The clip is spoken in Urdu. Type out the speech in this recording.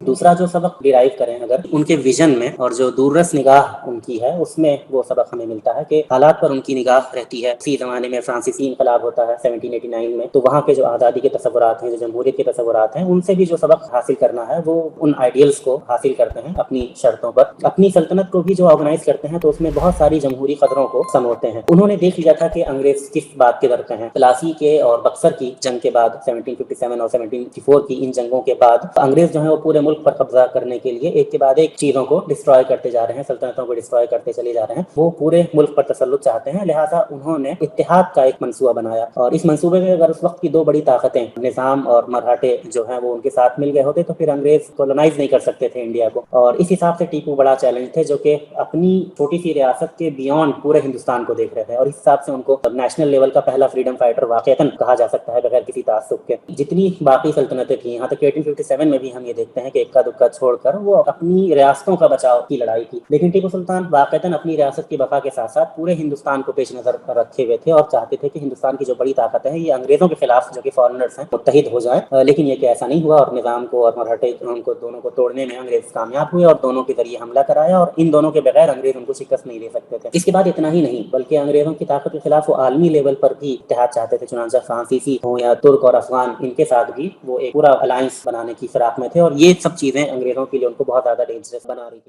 دوسرا جو سبق ڈیرائیو کریں اگر ان کے ویژن میں اور جو دوررس نگاہ ان کی ہے اس میں وہ سبق ہمیں ملتا ہے کہ حالات پر ان کی نگاہ رہتی ہے۔ اسی زمانے میں فرانسیسی انقلاب ہوتا ہے 1789 میں، تو وہاں کے جو آزادی کے تصورات ہیں، جو جمہوریت کے تصورات ہیں، ان سے بھی جو سبق حاصل کرنا ہے وہ ان آئیڈیلز کو حاصل کرتے ہیں اپنی شرطوں پر۔ اپنی سلطنت کو بھی جو آرگنائز کرتے ہیں تو اس میں بہت ساری جمہوری قدروں کو سموتے ہیں۔ انہوں نے دیکھ لیا تھا کہ انگریز کس بات کے ڈرتے ہیں۔ پلاسی کے اور بکسر کی جنگ کے بعد 1757 اور 1754 کی ان جنگوں کے بعد انگریز جو ہیں وہ پورے ملک پر قبضہ کرنے کے لیے ایک کے بعد ایک چیزوں کو ڈسٹروائے کرتے جا رہے ہیں، سلطنتوں کو ڈسٹروائے کرتے چلے جا رہے ہیں، وہ پورے ملک پر تسلط چاہتے ہیں۔ لہٰذا انہوں نے اتحاد کا ایک منصوبہ بنایا، اور اس منصوبے میں اگر اس وقت کی دو بڑی طاقتیں نظام اور مراٹھے جو ہیں وہ ان کے ساتھ مل گئے ہوتے تو پھر انگریز کولونائز نہیں کر سکتے تھے انڈیا کو، اور اس حساب سے ٹیپو بڑا چیلنج تھے جو کہ اپنی چھوٹی سی ریاست کے بیونڈ پورے ہندوستان کو دیکھ رہے تھے، اور اس حساب سے ان کو نیشنل لیول کا پہلا فریڈم فائٹر واقعتاً کہا جا سکتا ہے بغیر کسی تعصب کے۔ جتنی باقی سلطنتیں تھیں یہاں تک کہ 1857 میں بھی ہم یہ دیکھتے ہیں کہ اکا دکا چھوڑ کر وہ اپنی ریاستوں کا بچاؤ کی لڑائی کی، لیکن ٹیپو سلطان واقعتاً اپنی ریاست کی بقا کے ساتھ ساتھ پورے ہندوستان کو پیش نظر رکھے ہوئے تھے اور چاہتے تھے کہ ہندوستان کی جو بڑی طاقتیں ہیں یہ انگریزوں کے خلاف جو کہ فارنرز ہیں متحد ہو جائیں، لیکن یہ کہ ایسا نہیں ہوا، اور نظام کو اور مراٹھے ان کو دونوں کو توڑنے میں انگریز کامیاب ہوئے اور دونوں کے ذریعے حملہ کرایا، اور ان دونوں کے بغیر انگریز ان کو شکست نہیں دے سکتے تھے۔ اس کے بعد اتنا ہی نہیں بلکہ انگریزوں کی طاقت کے خلاف وہ عالمی لیول پر بھی اتحاد چاہتے تھے، چنانچہ فرانسیسی ہوں یا ترک اور افغان، ان کے ساتھ بھی وہ ایک پورا الائنس بنانے کی فراق میں تھے، اور یہ سب چیزیں انگریزوں کے لیے ان کو بہت زیادہ ڈینجرس بنا رہی تھی۔